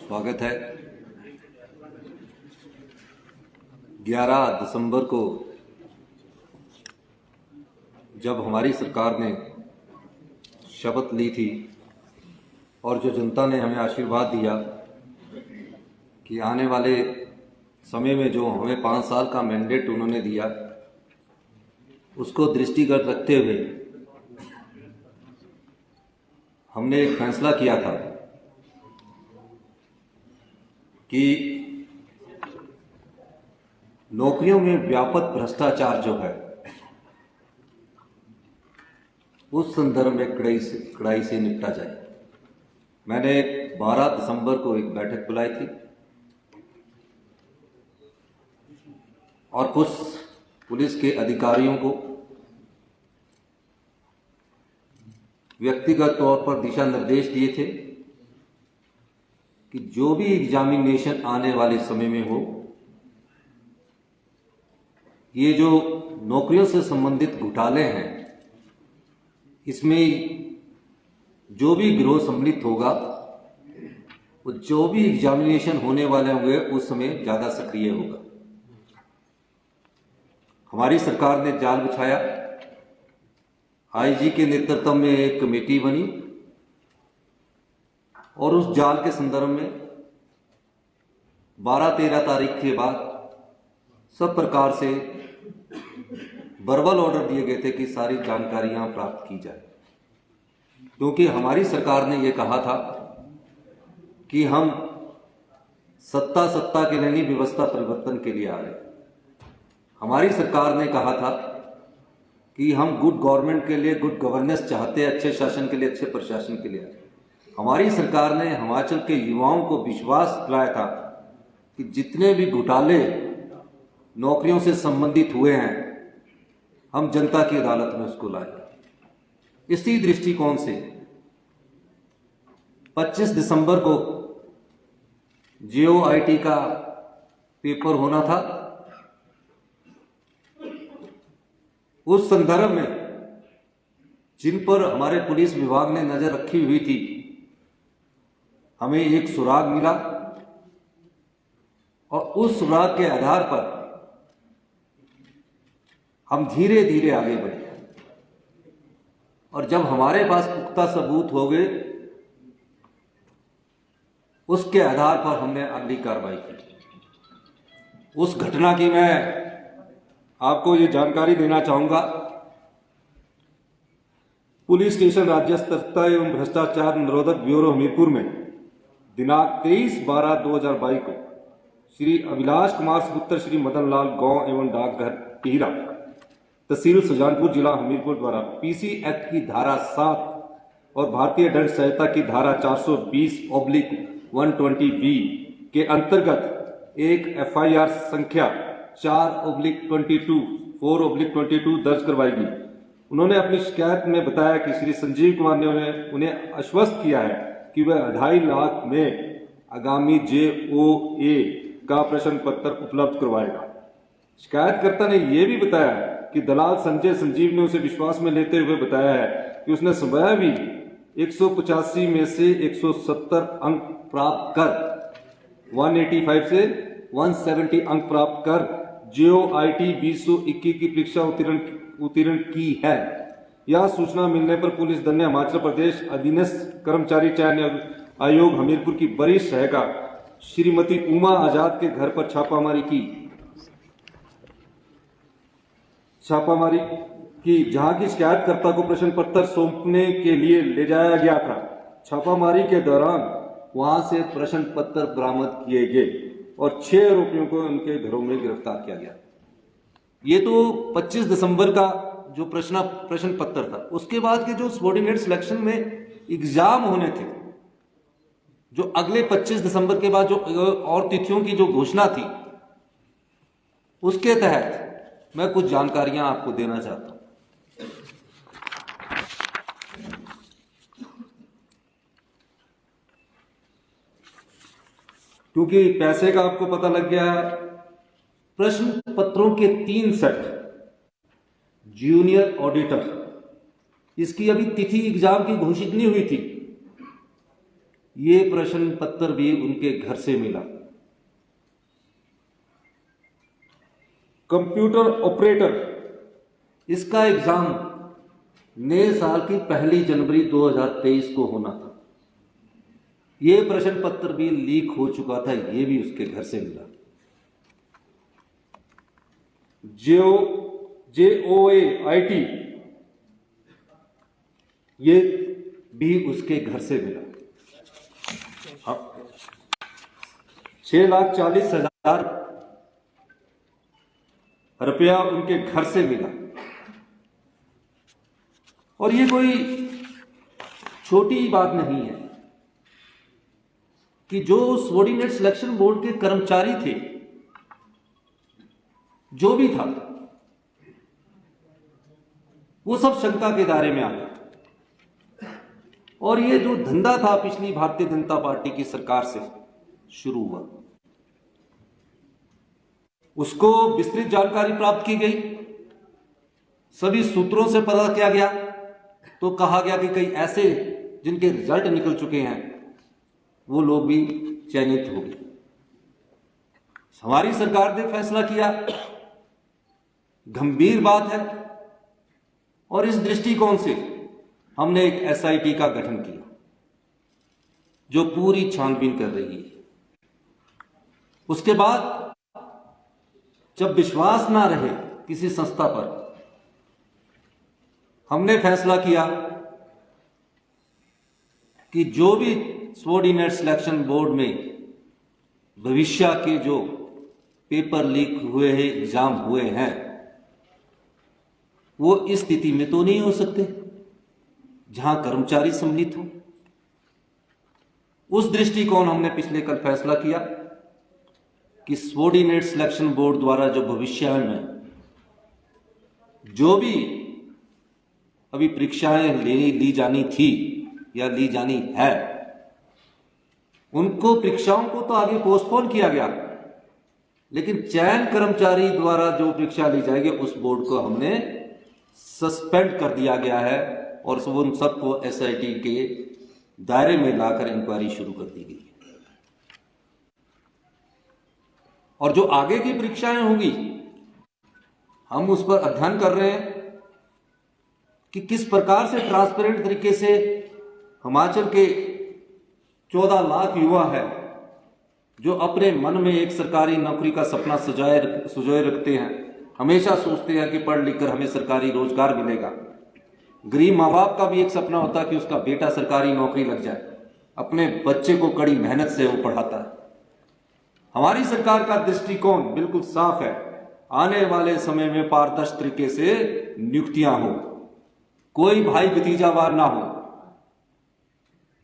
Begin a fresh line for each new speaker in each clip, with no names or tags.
स्वागत है। 11 दिसंबर को जब हमारी सरकार ने शपथ ली थी और जो जनता ने हमें आशीर्वाद दिया कि आने वाले समय में जो हमें 5 साल का मैंडेट उन्होंने दिया, उसको दृष्टिगत रखते हुए हमने एक फैसला किया था कि नौकरियों में व्यापक भ्रष्टाचार जो है उस संदर्भ में कड़ाई से निपटा जाए। मैंने 12 दिसंबर को एक बैठक बुलाई थी और कुछ पुलिस के अधिकारियों को व्यक्तिगत तौर पर दिशा निर्देश दिए थे कि जो भी एग्जामिनेशन आने वाले समय में हो, ये जो नौकरियों से संबंधित घोटाले हैं, इसमें जो भी गिरोह सम्मिलित होगा, वो जो भी एग्जामिनेशन होने वाले होंगे उस समय ज़्यादा सक्रिय होगा। हमारी सरकार ने जाल बिछाया, आईजी के नेतृत्व में एक कमेटी बनी और उस जाल के संदर्भ में 12-13 तारीख के बाद सब प्रकार से वर्बल ऑर्डर दिए गए थे कि सारी जानकारियां प्राप्त की जाए, क्योंकि हमारी सरकार ने ये कहा था कि हम सत्ता के लिए नहीं, व्यवस्था परिवर्तन के लिए आ रहे। हमारी सरकार ने कहा था कि हम गुड गवर्नमेंट के लिए, गुड गवर्नेंस चाहते हैं, अच्छे शासन के लिए, अच्छे प्रशासन के लिए। हमारी सरकार ने हिमाचल के युवाओं को विश्वास दिलाया था कि जितने भी घोटाले नौकरियों से संबंधित हुए हैं, हम जनता की अदालत में उसको लाए। इसी दृष्टिकोण से 25 दिसंबर को JOIT का पेपर होना था। उस संदर्भ में जिन पर हमारे पुलिस विभाग ने नजर रखी हुई थी, हमें एक सुराग मिला और उस सुराग के आधार पर हम धीरे धीरे आगे बढ़े और जब हमारे पास पुख्ता सबूत हो गए, उसके आधार पर हमने अगली कार्रवाई की। उस घटना की मैं आपको ये जानकारी देना चाहूंगा। पुलिस स्टेशन राज्य स्तरीय एवं भ्रष्टाचार निरोधक ब्यूरो हमीरपुर में दिनांक 23/12/2022 को श्री अभिलाष कुमार सुपुत्र श्री मदन लाल गांव एवं डाकघर टीहरा, तहसील सुजानपुर, जिला हमीरपुर द्वारा PC एक्ट की धारा 7 और भारतीय दंड संहिता की धारा 420/120B के अंतर्गत एक FIR संख्या 4/22 दर्ज करवाई गई। उन्होंने अपनी शिकायत में बताया कि श्री संजीव कुमार ने उन्हें आश्वस्त किया है कि वह 2.5 लाख में आगामी JOA का प्रश्न पत्र उपलब्ध करवाएगा। शिकायतकर्ता ने यह भी बताया कि दलाल संजय संजीव ने उसे विश्वास में लेते हुए बताया है कि उसने स्वयं भी 185 में से 170 अंक प्राप्त कर 185 से 170 अंक प्राप्त कर JOIT 2021 की परीक्षा उत्तीर्ण की है। यह सूचना मिलने पर पुलिस दल ने हिमाचल प्रदेश अधीनस्थ कर्मचारी चयन आयोग हमीरपुर की वरिष्ठ सहायिका श्रीमती उमा आजाद के घर पर छापामारी की, जहां की शिकायतकर्ता को प्रश्न पत्र सौंपने के लिए ले जाया गया था। छापामारी के दौरान वहां से प्रश्न पत्र बरामद किए गए और 6 आरोपियों को उनके घरों में गिरफ्तार किया गया। ये तो 25 दिसंबर का जो प्रश्न पत्र था। उसके बाद के जो सबॉर्डिनेट सिलेक्शन में एग्जाम होने थे, जो अगले 25 दिसंबर के बाद जो और तिथियों की जो घोषणा थी, उसके तहत मैं कुछ जानकारियां आपको देना चाहता हूं। क्योंकि पैसे का आपको पता लग गया है। प्रश्न पत्रों के 3 सेट जूनियर ऑडिटर, इसकी अभी तिथि एग्जाम की घोषित नहीं हुई थी। ये प्रश्न पत्र भी उनके घर से मिला। कंप्यूटर ऑपरेटर, इसका एग्जाम नए साल की 1 जनवरी 2023 को होना था। ये प्रश्न पत्र भी लीक हो चुका था, ये भी उसके घर से मिला। JOA IT, ये भी उसके घर से मिला। 6,40,000 रुपया उनके घर से मिला। और ये कोई छोटी बात नहीं है कि जो सबऑर्डिनेट सिलेक्शन बोर्ड के कर्मचारी थे, जो भी था, वो सब शंका के दायरे में आ गए। और ये जो धंधा था पिछली भारतीय जनता पार्टी की सरकार से शुरू हुआ, उसको विस्तृत जानकारी प्राप्त की गई, सभी सूत्रों से पता किया गया, तो कहा गया कि कई ऐसे जिनके रिजल्ट निकल चुके हैं वो लोग भी चयनित हो गए। हमारी सरकार ने फैसला किया, गंभीर बात है, और इस दृष्टिकोण से हमने एक SIT का गठन किया जो पूरी छानबीन कर रही है। उसके बाद जब विश्वास ना रहे किसी संस्था पर, हमने फैसला किया कि जो भी सबऑर्डिनेट सिलेक्शन बोर्ड में भविष्य के जो पेपर लीक हुए हैं, एग्जाम हुए हैं, वो इस स्थिति में तो नहीं हो सकते जहां कर्मचारी सम्मिलित हो। उस दृष्टिकोण हमने पिछले कल फैसला किया कि सबऑर्डिनेट सिलेक्शन बोर्ड द्वारा जो भविष्य में जो भी अभी परीक्षाएं ली जानी थी या ली जानी है, उनको परीक्षाओं को तो आगे पोस्टपोन किया गया, लेकिन चयन कर्मचारी द्वारा जो परीक्षा ली जाएगी उस बोर्ड को हमने सस्पेंड कर दिया गया है और उन सबको SIT के दायरे में लाकर इंक्वायरी शुरू कर दी गई है। और जो आगे की परीक्षाएं होंगी, हम उस पर अध्ययन कर रहे हैं कि किस प्रकार से ट्रांसपेरेंट तरीके से हिमाचल के 14 लाख युवा है जो अपने मन में एक सरकारी नौकरी का सपना सुजोए रखते हैं, हमेशा सोचते हैं कि पढ़ लिख कर हमें सरकारी रोजगार मिलेगा। गरीब माँ बाप का भी एक सपना होता है कि उसका बेटा सरकारी नौकरी लग जाए, अपने बच्चे को कड़ी मेहनत से वो पढ़ाता है। हमारी सरकार का दृष्टिकोण बिल्कुल साफ है, आने वाले समय में पारदर्शी तरीके से नियुक्तियां हो, कोई भाई भतीजावार ना हो,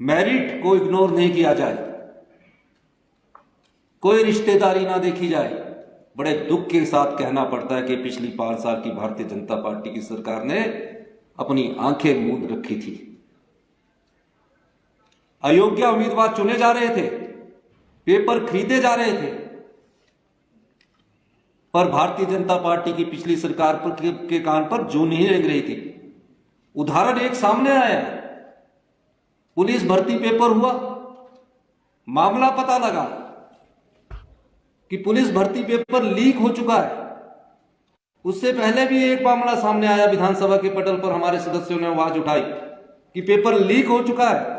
मेरिट को इग्नोर नहीं किया जाए, कोई रिश्तेदारी ना देखी जाए। बड़े दुख के साथ कहना पड़ता है कि पिछली 5 साल की भारतीय जनता पार्टी की सरकार ने अपनी आंखें मूंद रखी थी। अयोग्य उम्मीदवार चुने जा रहे थे, पेपर खरीदे जा रहे थे, पर भारतीय जनता पार्टी की पिछली सरकार के कान पर जू नहीं रेंग रही थी। उदाहरण एक सामने आया, पुलिस भर्ती पेपर हुआ, मामला पता लगा कि पुलिस भर्ती पेपर लीक हो चुका है। उससे पहले भी एक मामला सामने आया, विधानसभा के पटल पर हमारे सदस्यों ने आवाज उठाई कि पेपर लीक हो चुका है,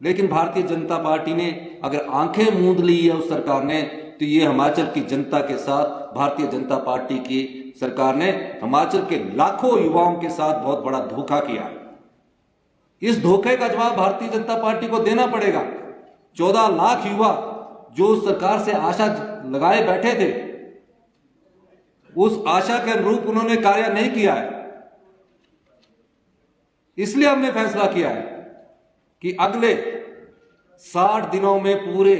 लेकिन भारतीय जनता पार्टी ने अगर आंखें मूंद ली है उस सरकार ने, तो ये हिमाचल की जनता के साथ भारतीय जनता पार्टी की सरकार ने हिमाचल के लाखों युवाओं के साथ बहुत बड़ा धोखा किया। इस धोखे का जवाब भारतीय जनता पार्टी को देना पड़ेगा। 14 लाख युवा जो सरकार से आशा लगाए बैठे थे, उस आशा के अनुरूप उन्होंने कार्य नहीं किया है। इसलिए हमने फैसला किया है कि अगले 60 दिनों में पूरे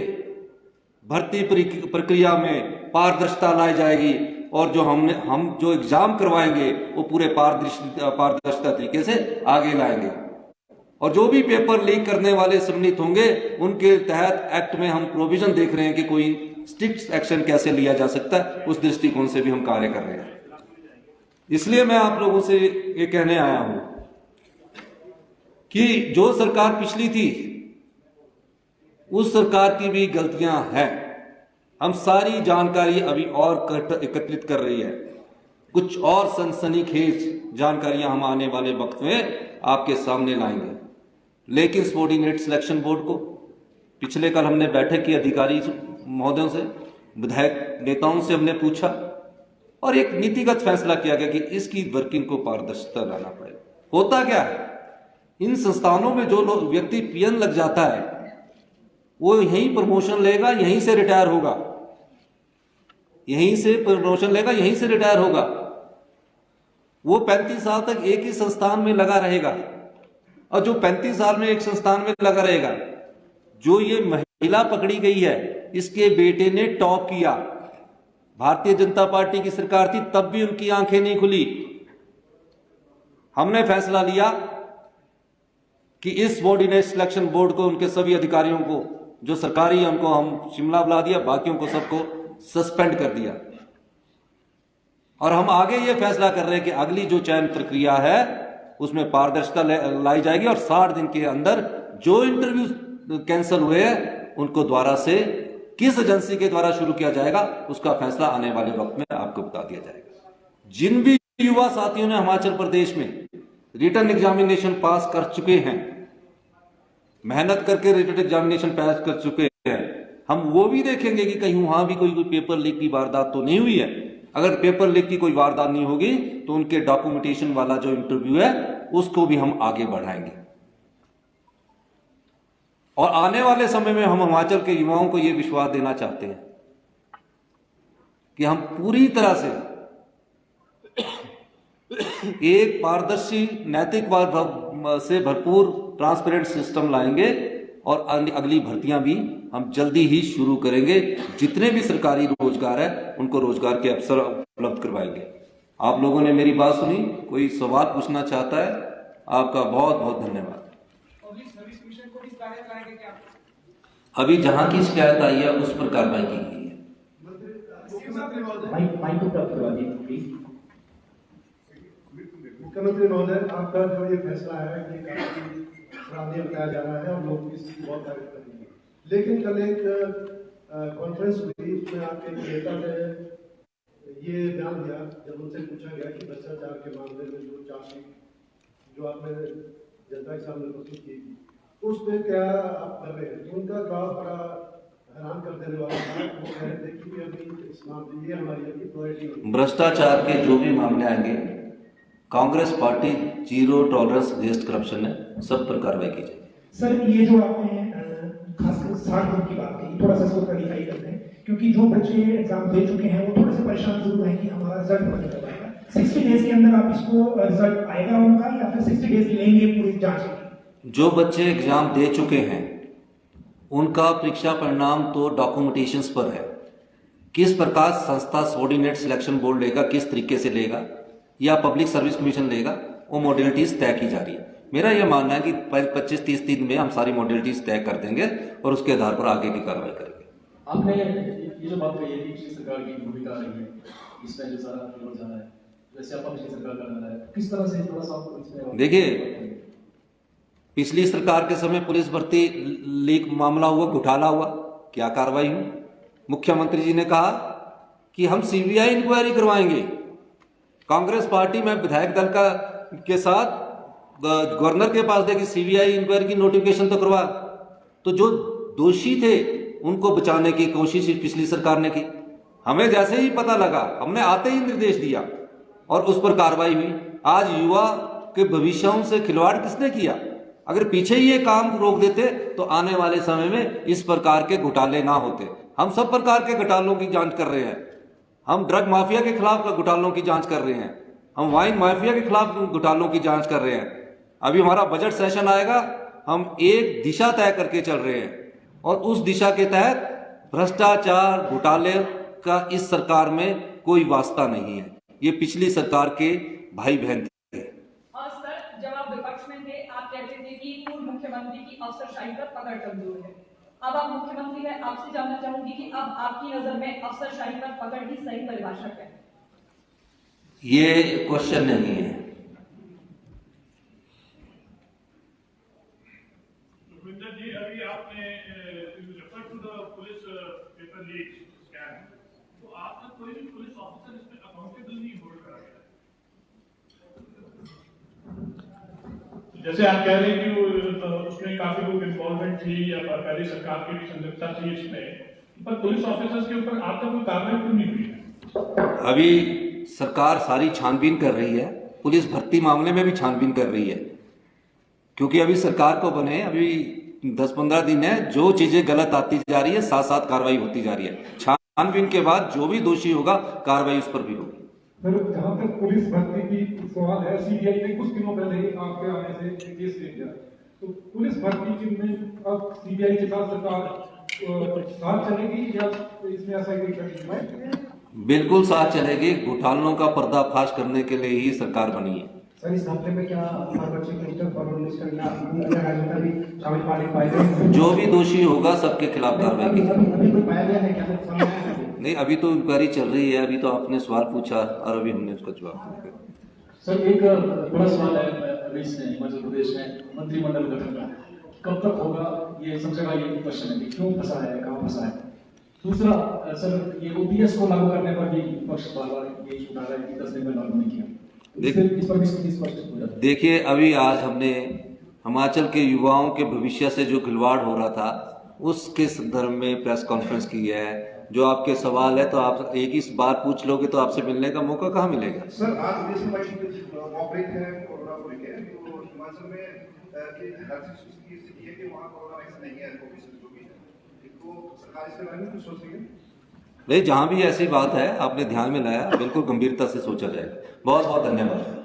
भर्ती प्रक्रिया में पारदर्शिता लाई जाएगी और जो हम जो एग्जाम करवाएंगे वो पूरे पारदर्शिता तरीके से आगे लाएंगे। और जो भी पेपर लीक करने वाले सम्मिलित होंगे उनके तहत एक्ट में हम प्रोविजन देख रहे हैं कि कोई स्ट्रिक्ट एक्शन कैसे लिया जा सकता है, उस दृष्टिकोण से भी हम कार्य कर रहे हैं। इसलिए मैं आप लोगों से ये कहने आया हूं कि जो सरकार पिछली थी उस सरकार की भी गलतियां हैं। हम सारी जानकारी अभी और एकत्रित कर रही है। कुछ और सनसनीखेज जानकारियां हम आने वाले वक्त में आपके सामने लाएंगे। लेकिन सबॉर्डिनेट सिलेक्शन बोर्ड को पिछले कल हमने बैठक की, अधिकारी महोदयों से, विधायक नेताओं से हमने पूछा और एक नीतिगत फैसला किया गया कि इसकी वर्किंग को पारदर्शिता लाना पड़ेगा। होता क्या है, इन संस्थानों में जो व्यक्ति पीएन लग जाता है वो यहीं प्रमोशन लेगा, यहीं से रिटायर होगा, यहीं से प्रमोशन लेगा, यहीं से रिटायर होगा। वो 35 साल तक एक ही संस्थान में लगा रहेगा। और जो 35 साल में एक संस्थान में लगा रहेगा, जो ये महिला पकड़ी गई है, इसके बेटे ने टॉप किया। भारतीय जनता पार्टी की सरकार थी, तब भी उनकी आंखें नहीं खुली। हमने फैसला लिया कि इस सबॉर्डिनेट सिलेक्शन बोर्ड को, उनके सभी अधिकारियों को जो सरकारी है उनको हम शिमला बुला दिया, बाकियों को सबको सस्पेंड कर दिया। और हम आगे ये फैसला कर रहे हैं कि अगली जो चयन प्रक्रिया है उसमें पारदर्शिता लाई जाएगी और 60 दिन के अंदर जो इंटरव्यू कैंसिल हुए हैं उनको द्वारा से किस एजेंसी के द्वारा शुरू किया जाएगा उसका फैसला आने वाले वक्त में आपको बता दिया जाएगा। जिन भी युवा साथियों ने हिमाचल प्रदेश में रिटन एग्जामिनेशन पास कर चुके हैं, मेहनत करके रिटन एग्जामिनेशन पास कर चुके हैं, हम वो भी देखेंगे कि कहीं वहां भी कोई पेपर लीक की वारदात तो नहीं हुई है। अगर पेपर लीक की कोई वारदात नहीं होगी तो उनके डॉक्यूमेंटेशन वाला जो इंटरव्यू है उसको भी हम आगे बढ़ाएंगे। और आने वाले समय में हम हिमाचल के युवाओं को यह विश्वास देना चाहते हैं कि हम पूरी तरह से एक पारदर्शी, नैतिक से भरपूर ट्रांसपेरेंट सिस्टम लाएंगे और अगली भर्तियां भी हम जल्दी ही शुरू करेंगे। जितने भी सरकारी रोजगार है उनको रोजगार के अवसर उपलब्ध करवाएंगे। आप लोगों ने मेरी बात सुनी, कोई सवाल पूछना चाहता है? आपका बहुत बहुत धन्यवाद। अभी जहां की शिकायत आई है उस पर कार्रवाई की गई है।
मुख्यमंत्री महोदय, आपका जो ये फैसला है कि काफी सराहनीय बताया जा रहा है और लोग इसकी बहुत तारीफ करेंगे, लेकिन कल एक कॉन्फ्रेंस हुई, उसमें आपके नेता ने ये बयान दिया जब उनसे पूछा गया कि भ्रष्टाचार के मामले में जो चार्जशीट जो आपने जनता के सामने प्रस्तुत की उसमें क्या आप कर रहे हैं? उनका जवाब बड़ा हैरान कर देने वाला था। वो कह रहे थे कि अभी इस मामले ये हमारी अभी प्रायोरिटी।
भ्रष्टाचार के जो भी मामले आएंगे, Congress party zero tolerance against corruption है, सब पर कार्रवाई की जाएगी।
सर, ये जो आपने खासकर 60 दिन की बात की, थोड़ा सा इसको क्लैरिफाई करते हैं, क्योंकि जो बच्चे एग्जाम दे चुके हैं वो थोड़े से परेशान जरूर हैं कि हमारा रिजल्ट नहीं निकल पाएगा। 60 डेज के अंदर आप इसको रिजल्ट आएगा उनका या फिर 60 डेज लेंगे पूरी जांच की?
जो बच्चे एग्जाम दे चुके हैं उनका परीक्षा परिणाम तो डॉक्यूमेंटेशंस पर है। किस प्रकार संस्था सबॉर्डिनेट सिलेक्शन बोर्ड लेगा, किस तरीके से लेगा या पब्लिक सर्विस कमीशन लेगा, वो मॉडलिटीज तय की जा रही है। मेरा यह मानना है कि 25-30 दिन में हम सारी मॉडलिटीज तय कर देंगे और उसके आधार पर आगे की कार्रवाई करेंगे।
आपने ये जो बात कही है कि पिछली सरकार की भूमिका रही है, इसमें जो सारा हो जाना है, जैसे आपका पिछली सरकार का रहना है, किस तरह से थोड़ा सा
देखिए, पिछली सरकार के समय पुलिस भर्ती लीक मामला हुआ, घोटाला हुआ, क्या कार्रवाई हुई? मुख्यमंत्री जी ने कहा कि हम सीबीआई इंक्वायरी करवाएंगे। कांग्रेस पार्टी में विधायक दल के साथ गवर्नर के पास देखिए सीबीआई इंक्वायरी की नोटिफिकेशन तो करवा। तो जो दोषी थे उनको बचाने की कोशिश पिछली सरकार ने की। हमें जैसे ही पता लगा हमने आते ही निर्देश दिया और उस पर कार्रवाई हुई। आज युवा के भविष्यों से खिलवाड़ किसने किया? अगर पीछे ही ये काम रोक देते तो आने वाले समय में इस प्रकार के घोटाले ना होते। हम सब प्रकार के घोटालों की जांच कर रहे हैं। हम ड्रग माफिया के खिलाफ घोटालों की जांच कर रहे हैं, हम वाइन माफिया के खिलाफ घोटालों की जांच कर रहे हैं। अभी हमारा बजट सेशन आएगा, हम एक दिशा तय करके चल रहे हैं और उस दिशा के तहत भ्रष्टाचार घोटाले का इस सरकार में कोई वास्ता नहीं है। ये पिछली सरकार के भाई बहन थे।
सर, जब आप विपक्ष में थे आप कहते थे कि पूर्व मुख्यमंत्री की अफसरशाही पर पकड़ कमजोर है। अब आप मुख्यमंत्री हैं, आपसे जानना चाहूंगी कि अब आपकी नजर में अफसरशाही पर पकड़ की सही परिभाषा क्या है?
ये क्वेश्चन नहीं है।
जी, अभी आपने कोई भी पुलिस ऑफिसर इस पे अकाउंटेबल नहीं होल्ड करा गया। जैसे आप कह रहे हैं कि वो उसमें काफी लोग इन्वॉल्वमेंट थी या पहले सरकार की भी संलिप्तता थी इसमें, पर पुलिस ऑफिसर्स के ऊपर आप तक कोई कार्रवाई क्यों नहीं हुई है?
अभी सरकार सारी छानबीन कर रही है, पुलिस भर्ती मामले में भी छानबीन कर रही है, क्योंकि अभी सरकार को बने अभी 10-15 दिन है, जो चीजें गलत आती जा रही है साथ साथ कार्रवाई होती जा रही है। छानबीन के बाद जो भी दोषी होगा कार्रवाई उस पर भी होगी।
सर, जहाँ तक पुलिस भर्ती की सवाल है, सीबीआई ने कुछ दिनों पहले ही आपके आने से केस ले लिया, तो पुलिस भर्ती की में अब सीबीआई के साथ सरकार साथ चलेगी या इसमें ऐसा कोई कंडीशन है?
बिल्कुल साथ चलेगी। घोटालों का पर्दाफाश करने के लिए ही सरकार बनी है।
सर, इस हफ्ते में क्या हर बच्चे को इंटर फॉरवर्ड लिस्ट करना भी शामिल पाए गए?
जो भी दोषी होगा सबके खिलाफ कार्रवाई की जाएगी।
अभी कोई पाया गया है क्या?
नहीं, अभी तो इंक्वायरी चल रही है। अभी तो आपने सवाल पूछा और अभी हमने उसका जवाब दिया।
सर, एक बड़ा सवाल है, अभी इसने हिमाचल प्रदेश में मंत्रिमंडल गठन का कब तक होगा, ये सब जगह ये क्वेश्चन है कि क्यों फंसा है, कहाँ फंसा है। दूसरा सर, ये ओपीएस को लागू करने पर भी विपक्ष बार-बार ये इशू उठा रहा है कि 10 दिन में लागू नहीं किया। इस पर भी स्पष्ट हो जाए।
देखिए, अभी आज हमने हिमाचल के युवाओं के भविष्य से जो खिलवाड़ हो रहा था उसके संदर्भ में प्रेस कॉन्फ्रेंस की है। जो आपके सवाल है तो आप एक ही बार पूछ लोगे तो आपसे मिलने का मौका कहाँ मिलेगा।
सर, आज नेशनल मॉकड्रिल है कोरोना को लेकर, तो हिमाचल में की स्थिति है कि वहाँ कोरोना वैक्सीन नहीं है, कोविशील्ड जो भी है, तो सरकार इसके बारे में कुछ सोच रही है?
नहीं, जहाँ भी ऐसी बात है आपने ध्यान में लाया, बिल्कुल गंभीरता से सोचा जाएगा। बहुत बहुत धन्यवाद।